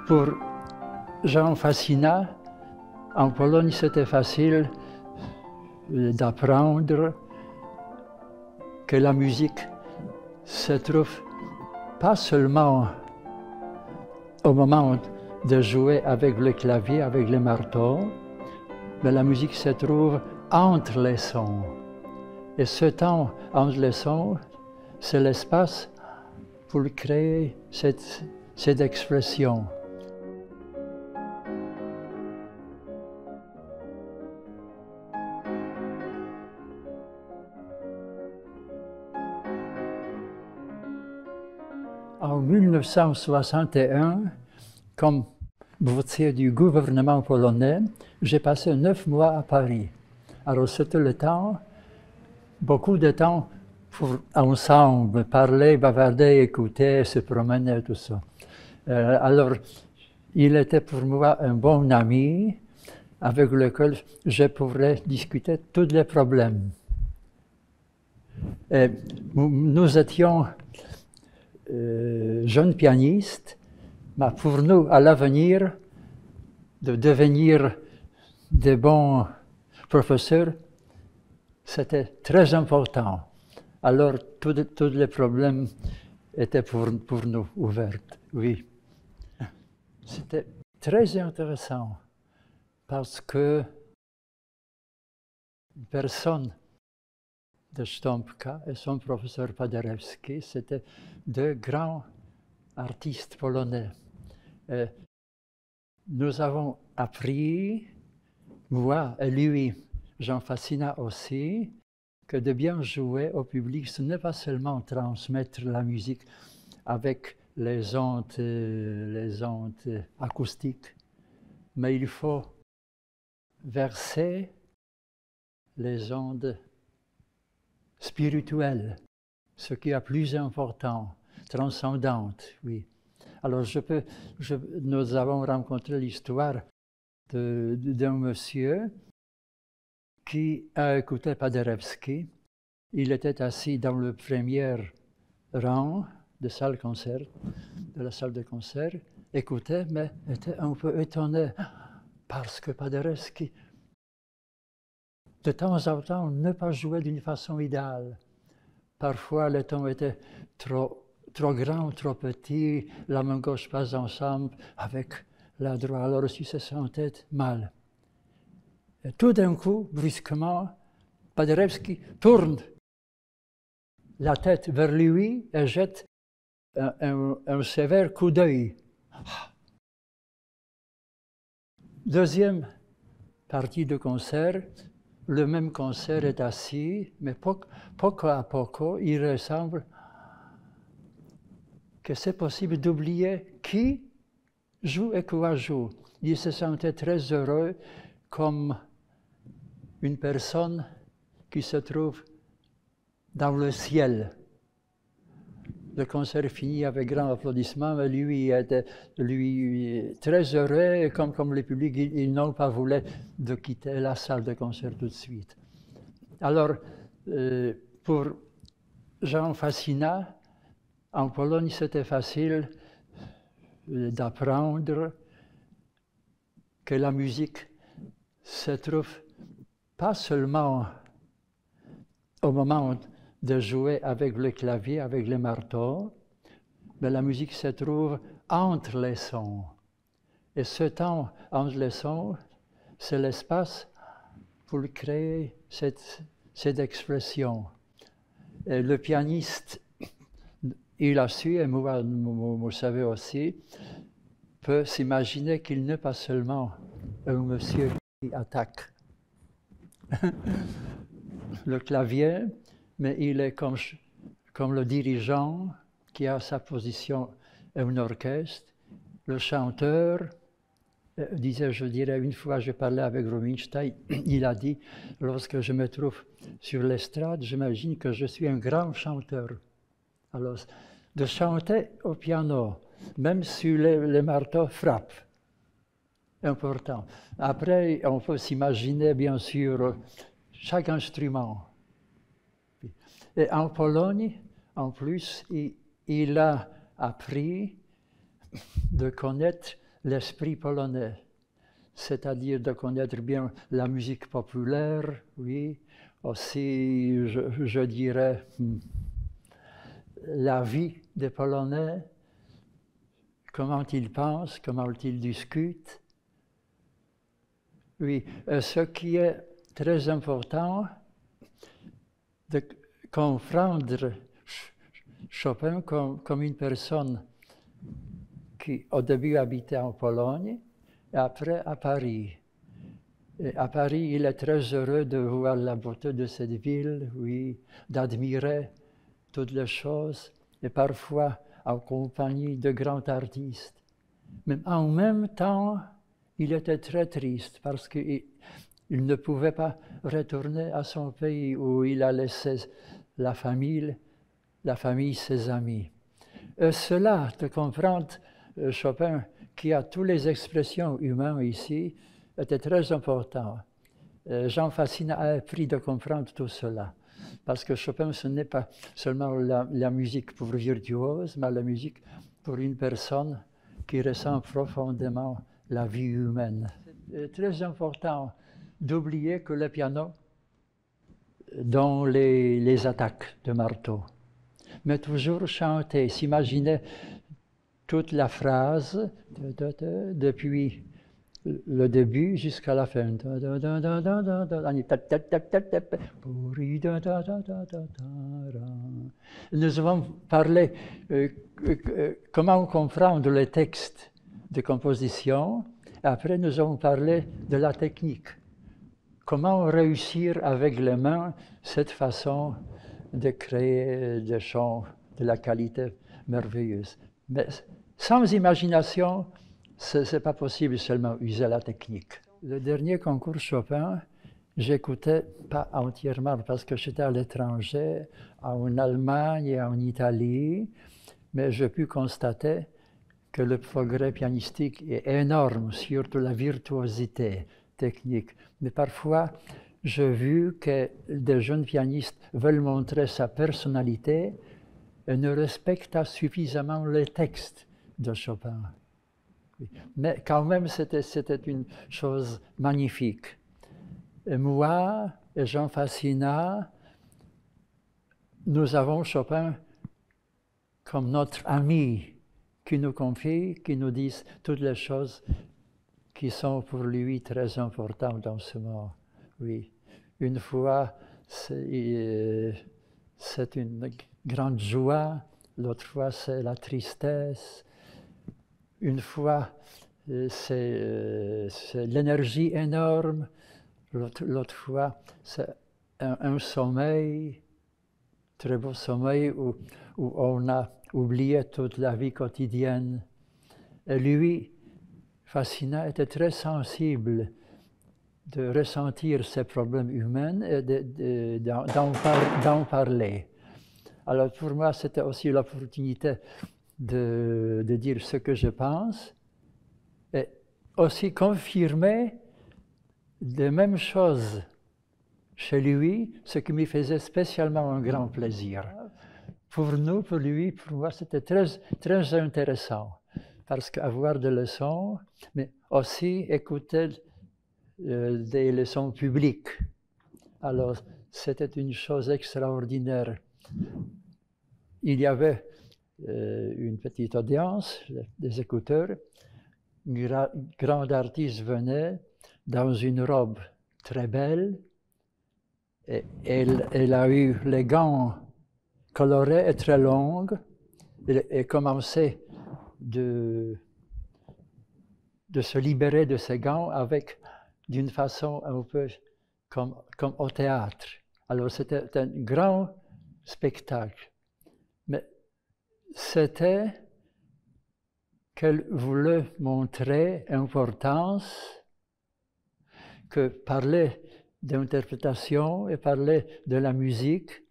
Pour Jean Fasina, en Pologne, c'était facile d'apprendre que la musique se trouve pas seulement au moment de jouer avec le clavier, avec le marteau, mais la musique se trouve entre les sons. Et ce temps entre les sons, c'est l'espace pour créer cette expression. En 1961, comme boursier du gouvernement polonais, j'ai passé 9 mois à Paris. Alors c'était le temps, beaucoup de temps pour ensemble parler, bavarder, écouter, se promener, tout ça. Alors, il était pour moi un bon ami avec lequel je pourrais discuter tous les problèmes. Et nous étions jeunes pianistes, mais pour nous, à l'avenir, de devenir de bons professeurs, c'était très important. Alors, tous les problèmes étaient pour nous ouverts, oui. C'était très intéressant parce que personne de Sztompka et son professeur Paderewski, c'était deux grands artistes polonais. Et nous avons appris, moi et lui, Jean Fasina aussi, que de bien jouer au public, ce n'est pas seulement transmettre la musique avec les ondes acoustiques, mais il faut verser les ondes spirituelles, ce qui est plus important, transcendante, oui. Alors nous avons rencontré l'histoire d'un monsieur qui a écouté Paderewski. Il était assis dans le premier rang de la salle de concert, écoutait, mais était un peu étonné parce que Paderewski, de temps en temps, ne pas jouer d'une façon idéale. Parfois, le ton était trop grand, trop petit, la main gauche pas ensemble avec la droite, alors il se sentait mal. Et tout d'un coup, brusquement, Paderewski tourne la tête vers lui et jette un sévère coup d'œil. Deuxième partie du concert, le même concert est assis, mais poco à poco, il ressemble que c'est possible d'oublier qui joue et quoi joue. Il se sentait très heureux comme une personne qui se trouve dans le ciel. Le concert finit avec grand applaudissement, mais lui était très heureux, et comme le public, ils n'ont pas voulu de quitter la salle de concert tout de suite. Alors, pour Jean Fasina, en Pologne, c'était facile d'apprendre que la musique se trouve pas seulement au moment de jouer avec le clavier, avec le marteau, mais la musique se trouve entre les sons. Et ce temps entre les sons, c'est l'espace pour créer cette expression. Et le pianiste, il a su, et moi, vous savez aussi, peut s'imaginer qu'il n'est pas seulement un monsieur qui attaque le clavier, mais il est comme le dirigeant qui a sa position à un orchestre, le chanteur. Je dirais, une fois, je parlais avec Rubinstein, il a dit, lorsque je me trouve sur l'estrade, j'imagine que je suis un grand chanteur. Alors, de chanter au piano, même si les marteaux frappent, important. Après, on peut s'imaginer, bien sûr, chaque instrument. Et en Pologne, en plus, il a appris de connaître l'esprit polonais, c'est-à-dire de connaître bien la musique populaire, oui, aussi, je dirais, la vie des Polonais, comment ils pensent, comment ils discutent. Oui, ce qui est très important, de comprendre Chopin comme une personne qui au début habitait en Pologne et après à Paris. Et à Paris, il est très heureux de voir la beauté de cette ville, oui, d'admirer toutes les choses, et parfois en compagnie de grands artistes. Mais en même temps, il était très triste parce qu'il ne pouvait pas retourner à son pays où il a laissé la famille, ses amis. Cela, de comprendre Chopin, qui a toutes les expressions humaines ici, était très important. Jean Fasina a appris de comprendre tout cela. Parce que Chopin, ce n'est pas seulement la musique pour virtuose, mais la musique pour une personne qui ressent profondément la vie humaine. C'est très important d'oublier que le piano, dans les attaques de marteau, mais toujours chanter, s'imaginer toute la phrase depuis le début jusqu'à la fin. Nous avons parlé comment comprendre les textes de composition. Après, nous avons parlé de la technique. Comment réussir avec les mains cette façon de créer des chants de la qualité merveilleuse. Mais sans imagination, ce n'est pas possible seulement user la technique. Le dernier concours Chopin, j'écoutais pas entièrement parce que j'étais à l'étranger, en Allemagne et en Italie, mais j'ai pu constater que le progrès pianistique est énorme, surtout la virtuosité technique. Mais parfois, j'ai vu que des jeunes pianistes veulent montrer sa personnalité et ne respectent pas suffisamment les textes de Chopin. Mais quand même, c'était une chose magnifique. Et moi et Jean Fasina, nous avons Chopin comme notre ami qui nous confie, qui nous dit toutes les choses qui sont pour lui très importantes dans ce monde. Oui, une fois, c'est une grande joie, l'autre fois, c'est la tristesse. Une fois, c'est l'énergie énorme, l'autre fois, c'est un sommeil, très beau sommeil où on a oublié toute la vie quotidienne. Et lui, Fasina, était très sensible de ressentir ces problèmes humains et d'en parler. Alors pour moi, c'était aussi l'opportunité de dire ce que je pense et aussi confirmer les mêmes choses chez lui, ce qui me faisait spécialement un grand plaisir. Pour nous, pour lui, pour moi, c'était très, très intéressant parce qu'avoir des leçons, mais aussi écouter des leçons publiques. Alors, c'était une chose extraordinaire. Il y avait une petite audience, des écouteurs. Un grand artiste venait dans une robe très belle. Et elle a eu les gants colorés et très longs. Et commençait de se libérer de ses gants d'une façon un peu comme au théâtre. Alors c'était un grand spectacle. Mais c'était qu'elle voulait montrer l'importance que parler d'interprétation et parler de la musique,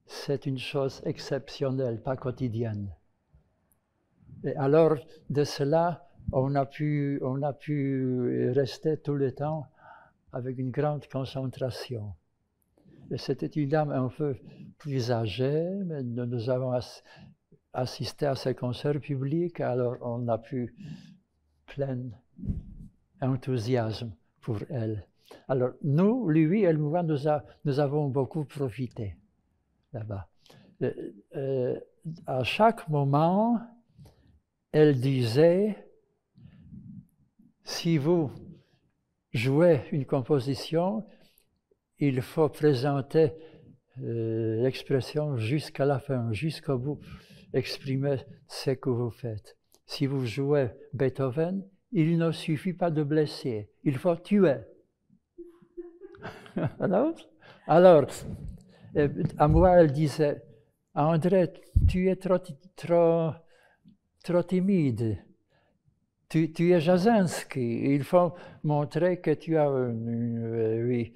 c'est une chose exceptionnelle, pas quotidienne. Et alors, de cela, on a pu rester tout le temps avec une grande concentration. Et c'était une dame un peu plus âgée, mais nous avons assisté à ces concerts publics, alors on a pu plein enthousiasme pour elle. Alors nous, lui et moi, nous avons beaucoup profité là-bas. À chaque moment, elle disait, si vous jouez une composition, il faut présenter l'expression jusqu'à la fin, jusqu'au bout, exprimer ce que vous faites. Si vous jouez Beethoven, il ne suffit pas de blesser, il faut tuer. Alors, à moi, elle disait, André, tu es trop timide. Tu es Jasinski. Il faut montrer que tu as oui,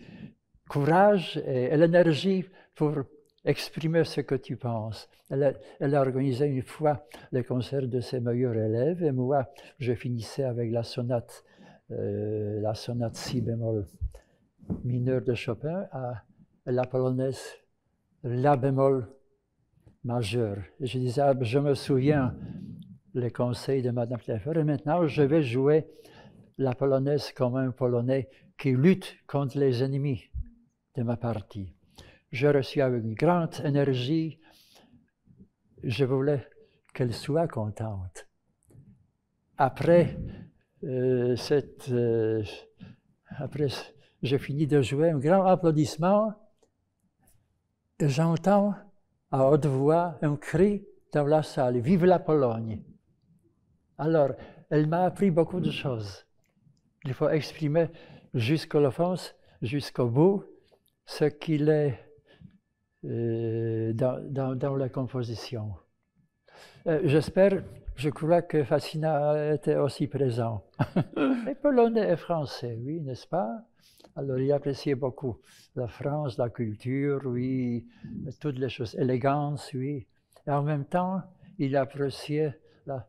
courage et l'énergie pour exprimer ce que tu penses. Elle a organisé une fois le concert de ses meilleurs élèves et moi, je finissais avec la sonate si bémol mineur de Chopin à la polonaise la bémol majeur. Et je disais, je me souviens les conseils de Madame Pfeffer et maintenant je vais jouer la polonaise comme un Polonais qui lutte contre les ennemis de ma partie. Je reçus avec une grande énergie, je voulais qu'elle soit contente. Après, j'ai fini de jouer, un grand applaudissement, et j'entends à haute voix un cri dans la salle, « Vive la Pologne !» Alors, elle m'a appris beaucoup de choses. Il faut exprimer jusqu'à l'offense, jusqu'au bout, ce qu'il est dans la composition. Je crois que Fassina était aussi présent. Et polonais et français, oui, n'est-ce pas? Alors, il appréciait beaucoup la France, la culture, oui, toutes les choses, élégance, oui. Et en même temps, il appréciait la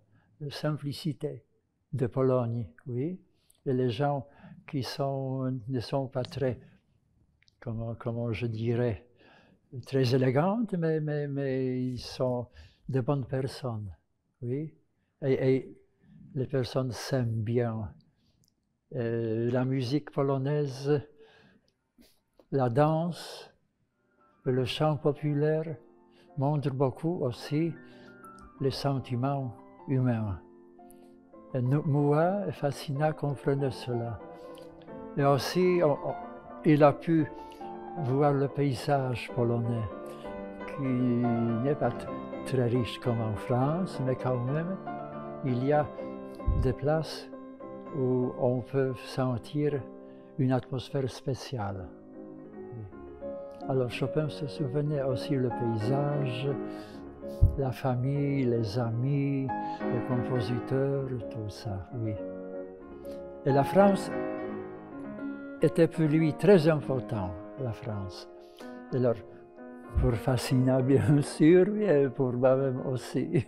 simplicité de Pologne, oui. Et les gens qui ne sont pas très, comment je dirais, très élégantes, mais ils sont de bonnes personnes, oui. Et les personnes s'aiment bien. La musique polonaise, la danse, le chant populaire montrent beaucoup aussi les sentiments humains. Et moi et Fassina comprenaient cela. Et aussi, il a pu voir le paysage polonais, qui n'est pas très riche comme en France, mais quand même, il y a des places où on peut sentir une atmosphère spéciale. Alors Chopin se souvenait aussi le paysage, la famille, les amis, les compositeurs, tout ça, oui. Et la France était pour lui très important, la France. Alors, pour Fassina, bien sûr, et pour moi-même aussi.